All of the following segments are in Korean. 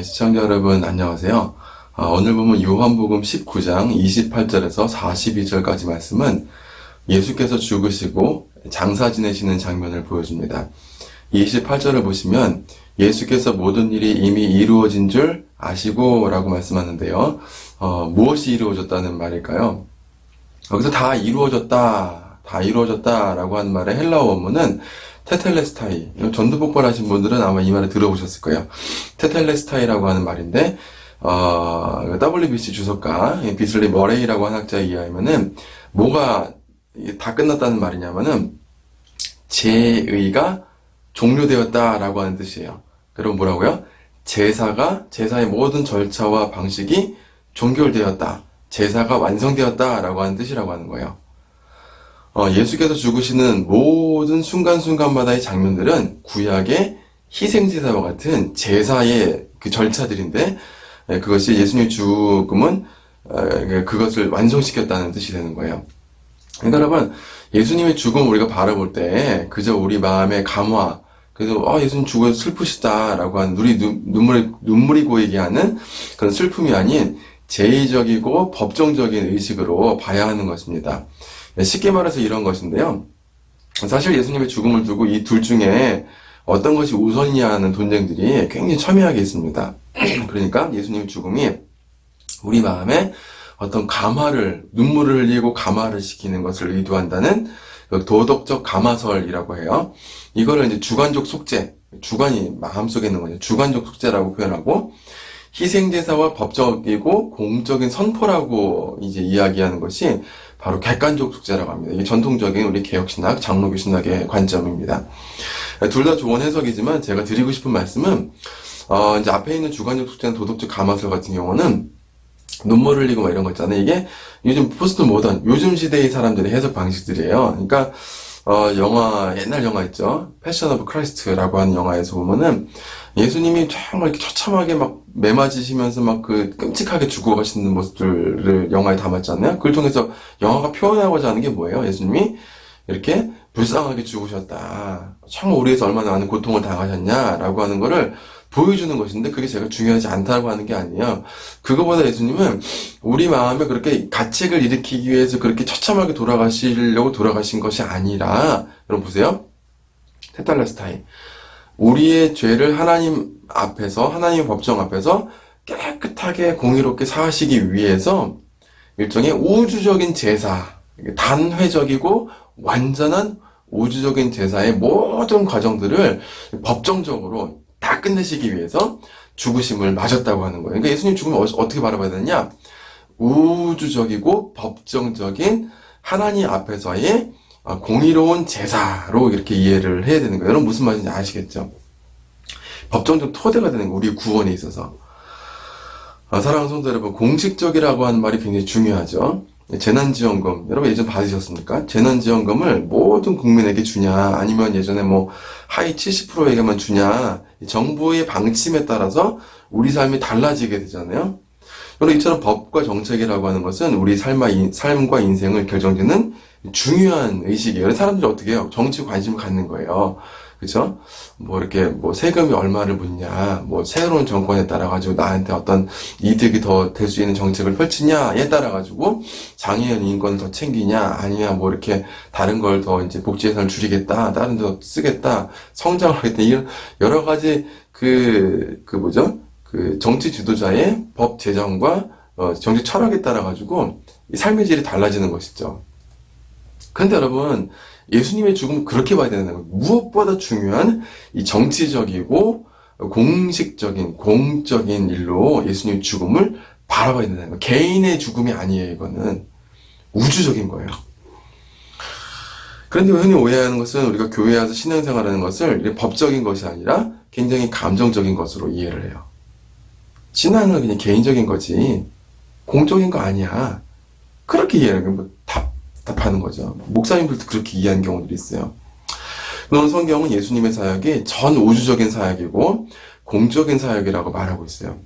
시청자 여러분 안녕하세요. 오늘 보면 요한복음 19장 28절에서 42절까지 말씀은 예수께서 죽으시고 장사 지내시는 장면을 보여줍니다. 28절을 보시면 예수께서 모든 일이 이미 이루어진 줄 아시고 라고 말씀하는데요. 무엇이 이루어졌다는 말일까요? 여기서 다 이루어졌다 라고 하는 말의 헬라어 원문은 테텔레스타이. 전도 폭발하신 분들은 아마 이 말을 들어보셨을 거예요. 테텔레스타이라고 하는 말인데, WBC 주석가 비슬리 머레이라고 하는 학자에 의하면은 뭐가 다 끝났다는 말이냐면은 제의가 종료되었다라고 하는 뜻이에요. 그럼 뭐라고요? 제사의 모든 절차와 방식이 종결되었다. 제사가 완성되었다라고 하는 뜻이라고 하는 거예요. 예수께서 죽으시는 모든 순간순간마다의 장면들은 구약의 희생제사와 같은 제사의 그 절차들인데, 그것이 예수님의 죽음은 그것을 완성시켰다는 뜻이 되는 거예요. 그러니까 여러분, 예수님의 죽음 우리가 바라볼 때 그저 우리 마음의 감화, 그래서 예수님 죽어서 슬프시다라고 하는 눈물이 고이게 하는 그런 슬픔이 아닌 제의적이고 법정적인 의식으로 봐야 하는 것입니다. 쉽게 말해서 이런 것인데요. 사실 예수님의 죽음을 두고 이 둘 중에 어떤 것이 우선이냐 하는 논쟁들이 굉장히 첨예하게 있습니다. 그러니까 예수님의 죽음이 우리 마음에 어떤 눈물을 흘리고 감화를 시키는 것을 의도한다는 도덕적 감화설이라고 해요. 이거를 이제 주관적 속죄, 주관이 마음속에 있는 거죠. 주관적 속죄라고 표현하고, 희생제사와 법적이고 공적인 선포라고 이제 이야기하는 것이 바로 객관적 속죄라고 합니다. 이게 전통적인 우리 개혁신학, 장로교 신학의 관점입니다. 둘 다 좋은 해석이지만 제가 드리고 싶은 말씀은, 이제 앞에 있는 주관적 속죄나 도덕적 감화설 같은 경우는 눈물 흘리고 막 이런 거 있잖아요. 이게 요즘 포스트 모던, 요즘 시대의 사람들의 해석 방식들이에요. 그러니까, 옛날 영화 있죠. 패션 오브 크라이스트라고 하는 영화에서 보면은 예수님이 정말 이렇게 처참하게 막 매맞으시면서 막 끔찍하게 죽어가시는 모습들을 영화에 담았잖아요. 그걸 통해서 영화가 표현하고자 하는 게 뭐예요? 예수님이 이렇게 불쌍하게 죽으셨다. 정말 우리 위해서 얼마나 많은 고통을 당하셨냐라고 하는 거를 보여주는 것인데, 그게 제가 중요하지 않다고 하는 게 아니에요. 그거보다 예수님은 우리 마음에 그렇게 가책을 일으키기 위해서 그렇게 처참하게 돌아가시려고 돌아가신 것이 아니라, 여러분 보세요. 테탈레스타이. 우리의 죄를 하나님의 법정 앞에서 깨끗하게 공의롭게 사하시기 위해서 일종의 우주적인 제사, 단회적이고 완전한 우주적인 제사의 모든 과정들을 법정적으로 다 끝내시기 위해서 죽으심을 맞았다고 하는 거예요. 그러니까 예수님 죽음을 어떻게 바라봐야 되느냐? 우주적이고 법정적인 하나님 앞에서의 공의로운 제사로 이렇게 이해를 해야 되는 거예요. 여러분 무슨 말인지 아시겠죠? 법정적 토대가 되는 거예요. 우리 구원에 있어서. 사랑하는 성도 여러분, 공식적이라고 하는 말이 굉장히 중요하죠. 재난지원금, 여러분 예전 받으셨습니까? 재난지원금을 모든 국민에게 주냐, 아니면 예전에 하위 70%에게만 주냐, 정부의 방침에 따라서 우리 삶이 달라지게 되잖아요. 여러분, 이처럼 법과 정책이라고 하는 것은 우리 삶과 인생을 결정짓는 중요한 의식이에요. 사람들이 어떻게 해요? 정치에 관심을 갖는 거예요. 그죠? 이렇게 세금이 얼마를 묻냐, 새로운 정권에 따라가지고 나한테 어떤 이득이 더 될 수 있는 정책을 펼치냐에 따라가지고 장애인 인권을 더 챙기냐, 아니면 이렇게 다른 걸 더 이제 복지 예산을 줄이겠다, 다른 데 더 쓰겠다, 성장을 하겠다, 이런 여러 가지 정치 지도자의 법 제정과 정치 철학에 따라가지고 이 삶의 질이 달라지는 것이죠. 근데 여러분, 예수님의 죽음은 그렇게 봐야 되는 거예요. 무엇보다 중요한 이 정치적이고 공식적인 공적인 일로 예수님의 죽음을 바라봐야 된다는 거예요. 개인의 죽음이 아니에요. 이거는 우주적인 거예요. 그런데 흔히 오해하는 것은 우리가 교회에 와서 신앙생활하는 것을 법적인 것이 아니라 굉장히 감정적인 것으로 이해를 해요. 신앙은 그냥 개인적인 거지 공적인 거 아니야. 그렇게 이해해요. 답하는 거죠. 목사님들도 그렇게 이해하는 경우들이 있어요. 그런 성경은 예수님의 사역이 전 우주적인 사역이고 공적인 사역이라고 말하고 있어요.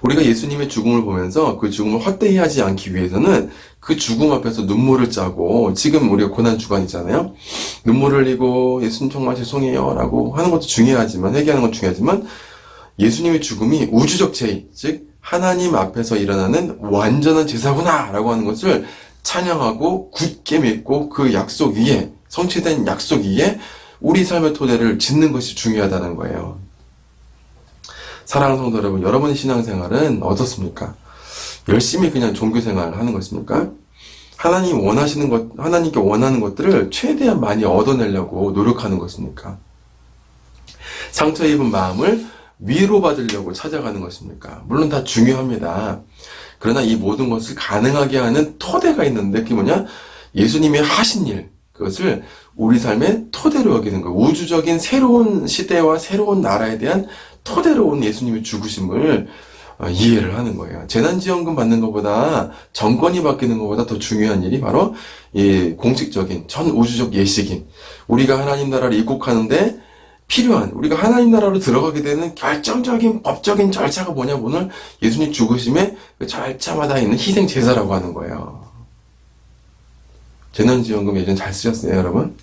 우리가 예수님의 죽음을 보면서 그 죽음을 헛되이 하지 않기 위해서는 그 죽음 앞에서 눈물을 짜고, 지금 우리가 고난 주간이잖아요. 눈물을 흘리고 예수님 정말 죄송해요 라고 하는 것도 중요하지만, 회개하는 건 중요하지만, 예수님의 죽음이 우주적 제의, 즉 하나님 앞에서 일어나는 완전한 제사구나 라고 하는 것을 찬양하고 굳게 믿고, 그 약속 위에, 성취된 약속 위에 우리 삶의 토대를 짓는 것이 중요하다는 거예요. 사랑하는 성도 여러분, 여러분의 신앙생활은 어떻습니까? 열심히 그냥 종교생활을 하는 것입니까? 하나님께 원하는 것들을 최대한 많이 얻어내려고 노력하는 것입니까? 상처 입은 마음을 위로받으려고 찾아가는 것입니까? 물론 다 중요합니다. 그러나 이 모든 것을 가능하게 하는 토대가 있는데, 그게 뭐냐? 예수님이 하신 일, 그것을 우리 삶의 토대로 여기는 거예요. 우주적인 새로운 시대와 새로운 나라에 대한 토대로 온 예수님의 죽으심을 이해를 하는 거예요. 재난지원금 받는 것보다, 정권이 바뀌는 것보다 더 중요한 일이 바로 이 공식적인 전 우주적 예식인, 우리가 하나님 나라를 입국하는데 필요한, 우리가 하나님 나라로 들어가게 되는 결정적인 법적인 절차가 뭐냐? 오늘 예수님 죽으심의 그 절차마다 있는 희생 제사라고 하는 거예요. 재난지원금 예전 잘 쓰셨어요, 여러분?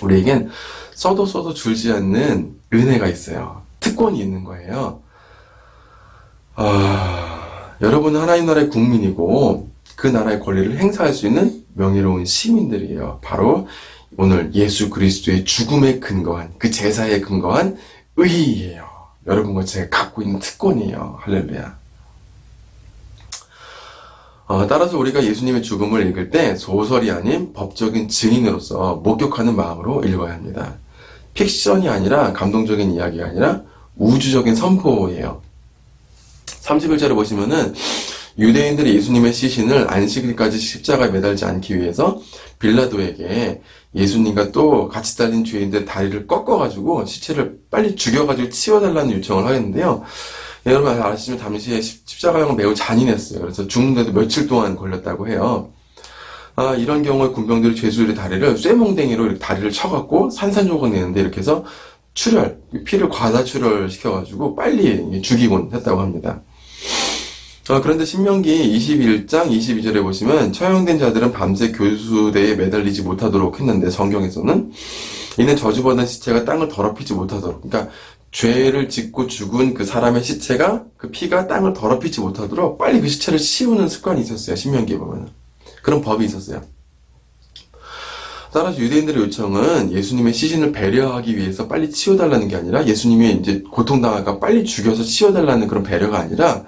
우리에겐 써도 줄지 않는 은혜가 있어요. 특권이 있는 거예요. 여러분은 하나님 나라의 국민이고 그 나라의 권리를 행사할 수 있는 명예로운 시민들이에요. 바로 오늘 예수 그리스도의 죽음에 근거한, 그 제사에 근거한 의의예요. 여러분과 제가 갖고 있는 특권이에요. 할렐루야. 따라서 우리가 예수님의 죽음을 읽을 때 소설이 아닌 법적인 증인으로서 목격하는 마음으로 읽어야 합니다. 픽션이 아니라, 감동적인 이야기가 아니라 우주적인 선포예요. 31절에 보시면은 유대인들이 예수님의 시신을 안식일까지 십자가에 매달지 않기 위해서 빌라도에게 예수님과 또 같이 달린 죄인들 다리를 꺾어가지고 시체를 빨리 죽여가지고 치워달라는 요청을 하였는데요. 여러분 아시지만 당시에 십자가형은 매우 잔인했어요. 그래서 죽는데도 며칠 동안 걸렸다고 해요. 이런 경우에 군병들이 죄수들의 다리를 쇠몽댕이로 이렇게 다리를 쳐갖고 산산조각 내는데, 이렇게 해서 피를 과다 출혈시켜가지고 빨리 죽이곤 했다고 합니다. 그런데 신명기 21장 22절에 보시면 처형된 자들은 밤새 교수대에 매달리지 못하도록 했는데, 성경에서는 이는 저주받은 시체가 땅을 더럽히지 못하도록, 그러니까 죄를 짓고 죽은 그 사람의 시체가, 그 피가 땅을 더럽히지 못하도록 빨리 그 시체를 치우는 습관이 있었어요. 신명기에 보면 그런 법이 있었어요. 따라서 유대인들의 요청은 예수님의 시신을 배려하기 위해서 빨리 치워달라는 게 아니라, 예수님이 이제 고통당하니까 빨리 죽여서 치워달라는 그런 배려가 아니라,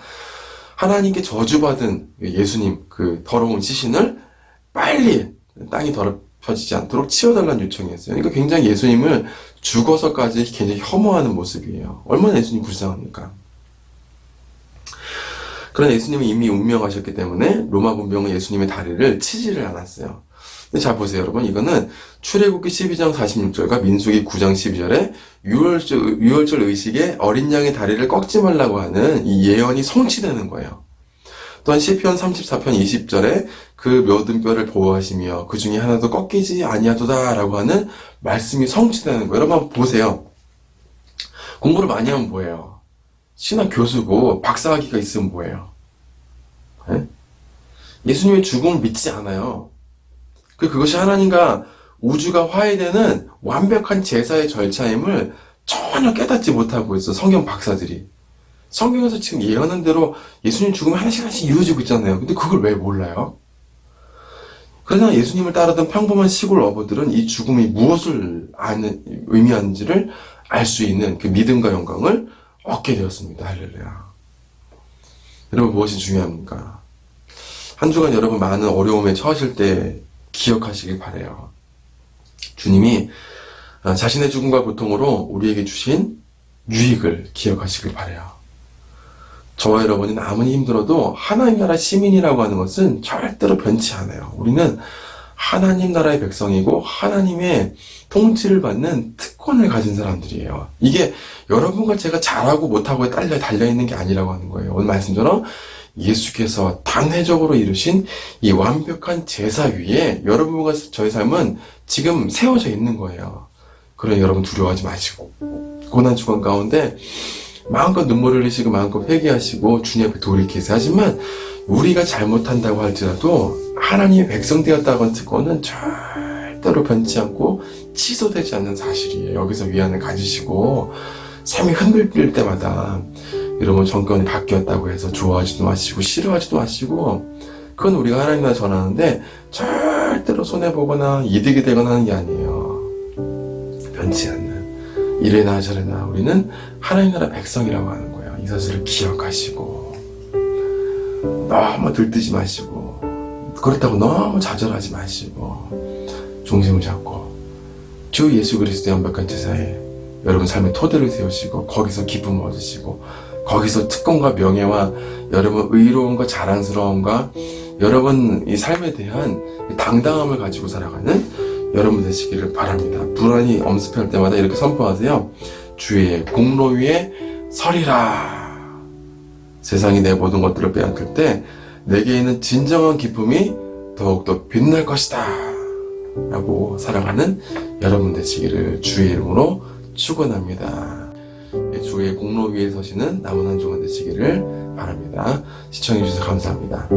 하나님께 저주받은 예수님 그 더러운 시신을 빨리 땅이 더럽혀지지 않도록 치워달라는 요청이었어요. 그러니까 굉장히 예수님을 죽어서까지 굉장히 혐오하는 모습이에요. 얼마나 예수님 불쌍합니까? 그러나 예수님이 이미 운명하셨기 때문에 로마 군병은 예수님의 다리를 치지를 않았어요. 근데 잘 보세요, 여러분. 이거는 출애굽기 12장 46절과 민수기 9장 12절에 유월절 의식에 어린 양의 다리를 꺾지 말라고 하는 이 예언이 성취되는 거예요. 또한 시편 34편 20절에 그 모든 뼈를 보호하시며 그 중에 하나도 꺾이지 아니하도다 라고 하는 말씀이 성취되는 거예요. 여러분 한번 보세요. 공부를 많이 하면 뭐예요? 신학 교수고 박사학위가 있으면 뭐예요? 네? 예수님의 죽음을 믿지 않아요. 그것이 하나님과 우주가 화해되는 완벽한 제사의 절차임을 전혀 깨닫지 못하고 있어, 성경 박사들이. 성경에서 지금 예언한 대로 예수님 죽음이 하나씩 이루어지고 있잖아요. 근데 그걸 왜 몰라요? 그러나 예수님을 따르던 평범한 시골 어부들은 이 죽음이 무엇을 의미하는지를 알 수 있는 그 믿음과 영광을 얻게 되었습니다. 할렐루야. 여러분, 무엇이 중요합니까? 한 주간 여러분 많은 어려움에 처하실 때 기억하시길 바라요. 주님이 자신의 죽음과 고통으로 우리에게 주신 유익을 기억하시길 바라요. 저와 여러분이 아무리 힘들어도 하나님 나라 시민이라고 하는 것은 절대로 변치 않아요. 우리는 하나님 나라의 백성이고 하나님의 통치를 받는 특권을 가진 사람들이에요. 이게 여러분과 제가 잘하고 못하고에 달려있는 게 아니라고 하는 거예요. 오늘 말씀처럼 예수께서 단회적으로 이루신 이 완벽한 제사 위에 여러분과 저의 삶은 지금 세워져 있는 거예요. 그러니 여러분 두려워하지 마시고, 고난 주간 가운데 마음껏 눈물을 흘리시고 마음껏 회개하시고 주님 앞에 돌이키세요. 하지만 우리가 잘못한다고 할지라도 하나님의 백성 되었다고 듣고는 절대로 변치 않고 취소되지 않는 사실이에요. 여기서 위안을 가지시고 삶이 흔들릴 때마다 여러분 정권이 바뀌었다고 해서 좋아하지도 마시고 싫어하지도 마시고 그건 우리가 하나님 나라 전하는데 절대로 손해보거나 이득이 되거나 하는 게 아니에요. 변치 않는 이래나 저래나 우리는 하나님 나라 백성이라고 하는 거예요. 이 사실을 기억하시고 너무 들뜨지 마시고 그렇다고 너무 좌절하지 마시고 중심을 잡고 주 예수 그리스도의 완벽한 제사에 여러분 삶의 토대를 세우시고 거기서 기쁨을 얻으시고 거기서 특권과 명예와 여러분 의로움과 자랑스러움과 여러분 이 삶에 대한 당당함을 가지고 살아가는 여러분 되시기를 바랍니다. 불안이 엄습할 때마다 이렇게 선포하세요. 주의 공로 위에 서리라. 세상이 내 모든 것들을 빼앗길 때 내게 있는 진정한 기쁨이 더욱더 빛날 것이다 라고 살아가는 여러분 되시기를 주의 이름으로 축원합니다. 주의 공로 위에 서시는 남은 한 주간 되시기를 바랍니다. 시청해주셔서 감사합니다.